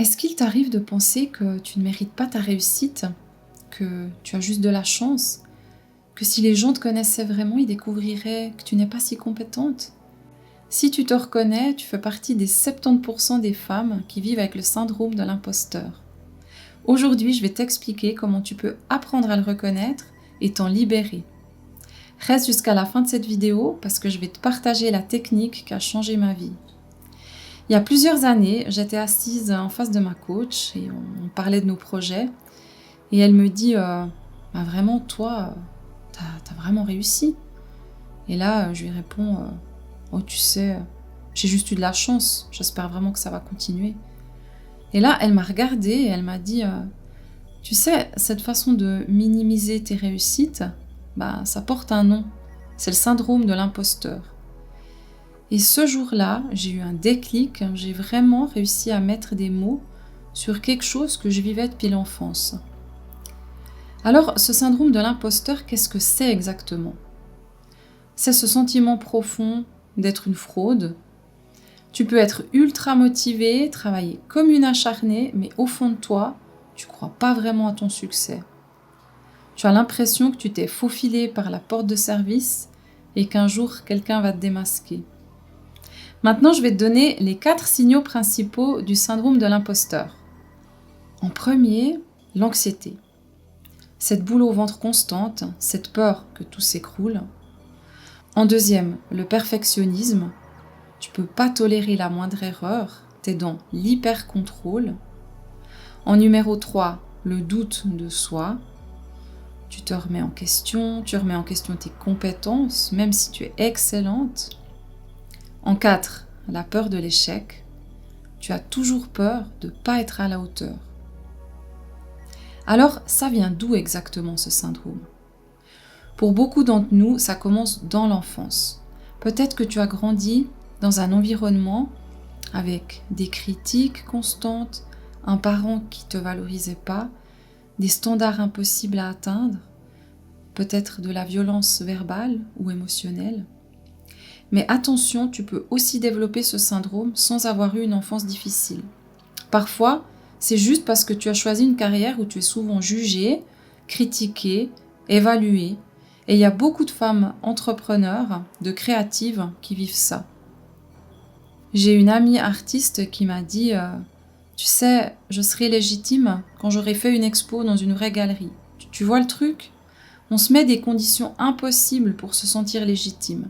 Est-ce qu'il t'arrive de penser que tu ne mérites pas ta réussite, que tu as juste de la chance, que si les gens te connaissaient vraiment, ils découvriraient que tu n'es pas si compétente? Si tu te reconnais, tu fais partie des 70% des femmes qui vivent avec le syndrome de l'imposteur. Aujourd'hui, je vais t'expliquer comment tu peux apprendre à le reconnaître et t'en libérer. Reste jusqu'à la fin de cette vidéo parce que je vais te partager la technique qui a changé ma vie. Il y a plusieurs années, j'étais assise en face de ma coach et on parlait de nos projets. Et elle me dit bah vraiment, toi, t'as vraiment réussi. Et là, je lui réponds oh, tu sais, j'ai juste eu de la chance. J'espère vraiment que ça va continuer. Et là, elle m'a regardée et elle m'a dit tu sais, cette façon de minimiser tes réussites, bah, ça porte un nom. C'est le syndrome de l'imposteur. Et ce jour-là, j'ai eu un déclic, j'ai vraiment réussi à mettre des mots sur quelque chose que je vivais depuis l'enfance. Alors, ce syndrome de l'imposteur, qu'est-ce que c'est exactement? C'est ce sentiment profond d'être une fraude. Tu peux être ultra motivé, travailler comme une acharnée, mais au fond de toi, tu ne crois pas vraiment à ton succès. Tu as l'impression que tu t'es faufilé par la porte de service et qu'un jour, quelqu'un va te démasquer. Maintenant, je vais te donner les 4 signaux principaux du syndrome de l'imposteur. En premier, l'anxiété. Cette boule au ventre constante, cette peur que tout s'écroule. En deuxième, le perfectionnisme. Tu ne peux pas tolérer la moindre erreur, tu es dans l'hyper-contrôle. En numéro 3, le doute de soi. Tu te remets en question, tu remets en question tes compétences, même si tu es excellente. En 4, la peur de l'échec. Tu as toujours peur de ne pas être à la hauteur. Alors, ça vient d'où exactement ce syndrome? Pour beaucoup d'entre nous, ça commence dans l'enfance. Peut-être que tu as grandi dans un environnement avec des critiques constantes, un parent qui ne te valorisait pas, des standards impossibles à atteindre, peut-être de la violence verbale ou émotionnelle. Mais attention, tu peux aussi développer ce syndrome sans avoir eu une enfance difficile. Parfois, c'est juste parce que tu as choisi une carrière où tu es souvent jugée, critiquée, évaluée. Et il y a beaucoup de femmes entrepreneurs, de créatives qui vivent ça. J'ai une amie artiste qui m'a dit tu sais, je serai légitime quand j'aurai fait une expo dans une vraie galerie. Tu vois le truc? On se met des conditions impossibles pour se sentir légitime.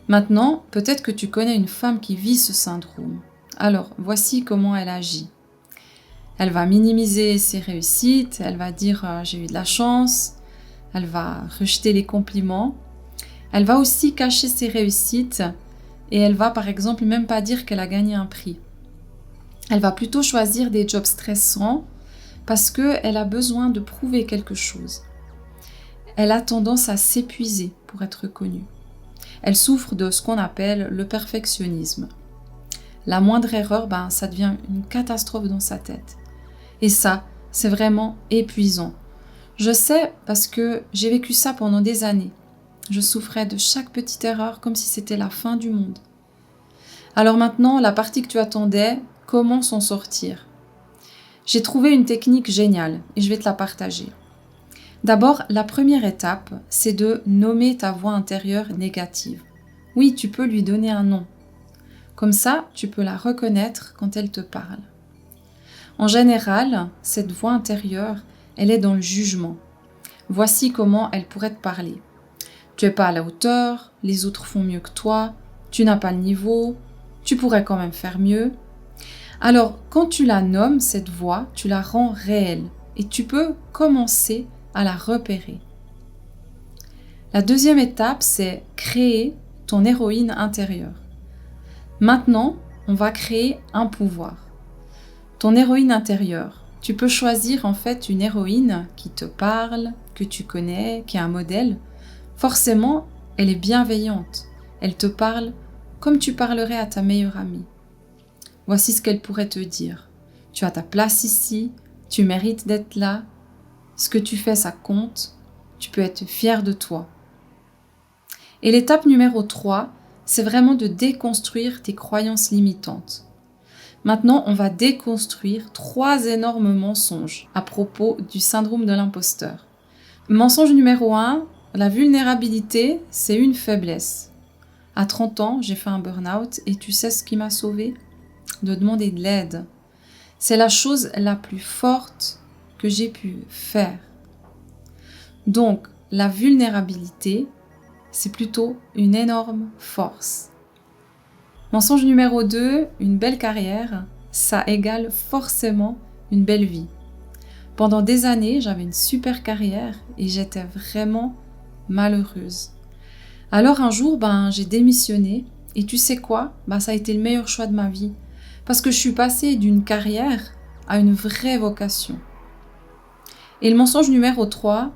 Maintenant, peut-être que tu connais une femme qui vit ce syndrome. Alors, voici comment elle agit. Elle va minimiser ses réussites, elle va dire j'ai eu de la chance, elle va rejeter les compliments, elle va aussi cacher ses réussites et elle va par exemple même pas dire qu'elle a gagné un prix. Elle va plutôt choisir des jobs stressants parce qu'elle a besoin de prouver quelque chose. Elle a tendance à s'épuiser pour être connue. Elle souffre de ce qu'on appelle le perfectionnisme. La moindre erreur, ça devient une catastrophe dans sa tête. Et ça, c'est vraiment épuisant. Je sais parce que j'ai vécu ça pendant des années. Je souffrais de chaque petite erreur comme si c'était la fin du monde. Alors maintenant, la partie que tu attendais, comment s'en sortir? J'ai trouvé une technique géniale et je vais te la partager. D'abord, la première étape, c'est de nommer ta voix intérieure négative. Oui, tu peux lui donner un nom. Comme ça, tu peux la reconnaître quand elle te parle. En général, cette voix intérieure, elle est dans le jugement. Voici comment elle pourrait te parler. Tu n'es pas à la hauteur, les autres font mieux que toi, tu n'as pas le niveau, tu pourrais quand même faire mieux. Alors, quand tu la nommes, cette voix, tu la rends réelle et tu peux commencer à la repérer. La deuxième étape, c'est créer ton héroïne intérieure. Maintenant, on va créer un pouvoir. Ton héroïne intérieure, tu peux choisir en fait une héroïne qui te parle, que tu connais, qui est un modèle. Forcément, elle est bienveillante. Elle te parle comme tu parlerais à ta meilleure amie. Voici ce qu'elle pourrait te dire. Tu as ta place ici, tu mérites d'être là. Ce que tu fais, ça compte. Tu peux être fier de toi. Et l'étape numéro 3, c'est vraiment de déconstruire tes croyances limitantes. Maintenant, on va déconstruire 3 énormes mensonges à propos du syndrome de l'imposteur. Mensonge numéro 1, la vulnérabilité, c'est une faiblesse. À 30 ans, j'ai fait un burn-out et tu sais ce qui m'a sauvée? De demander de l'aide. C'est la chose la plus forte que j'ai pu faire. Donc, la vulnérabilité, c'est plutôt une énorme force. Mensonge numéro 2, une belle carrière, ça égale forcément une belle vie. Pendant des années, j'avais une super carrière et j'étais vraiment malheureuse. Alors un jour, j'ai démissionné et tu sais quoi? Ça a été le meilleur choix de ma vie parce que je suis passée d'une carrière à une vraie vocation. Et le mensonge numéro 3,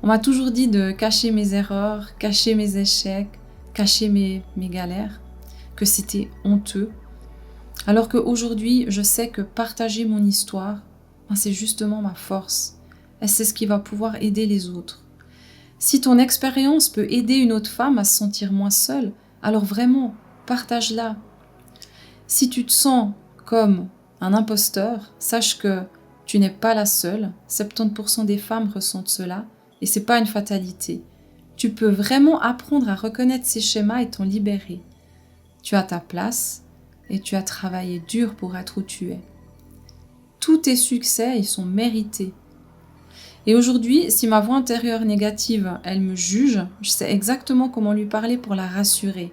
on m'a toujours dit de cacher mes erreurs, cacher mes échecs, cacher mes galères, que c'était honteux. Alors qu'aujourd'hui, je sais que partager mon histoire, c'est justement ma force. Et c'est ce qui va pouvoir aider les autres. Si ton expérience peut aider une autre femme à se sentir moins seule, alors vraiment, partage-la. Si tu te sens comme un imposteur, sache que tu n'es pas la seule. 70% des femmes ressentent cela et c'est pas une fatalité. Tu peux vraiment apprendre à reconnaître ces schémas et t'en libérer. Tu as ta place et tu as travaillé dur pour être où tu es. Tous tes succès, ils sont mérités. Et aujourd'hui, si ma voix intérieure négative, elle me juge, je sais exactement comment lui parler pour la rassurer.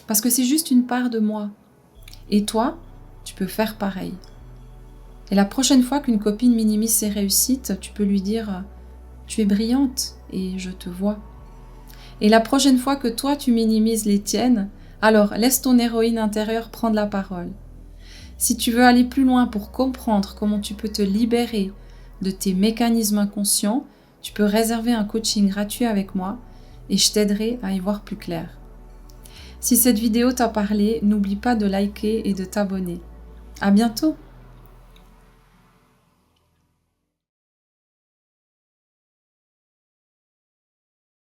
Parce que c'est juste une part de moi. Et toi, tu peux faire pareil. Et la prochaine fois qu'une copine minimise ses réussites, tu peux lui dire « Tu es brillante et je te vois ». Et la prochaine fois que toi, tu minimises les tiennes, alors laisse ton héroïne intérieure prendre la parole. Si tu veux aller plus loin pour comprendre comment tu peux te libérer de tes mécanismes inconscients, tu peux réserver un coaching gratuit avec moi et je t'aiderai à y voir plus clair. Si cette vidéo t'a parlé, n'oublie pas de liker et de t'abonner. À bientôt!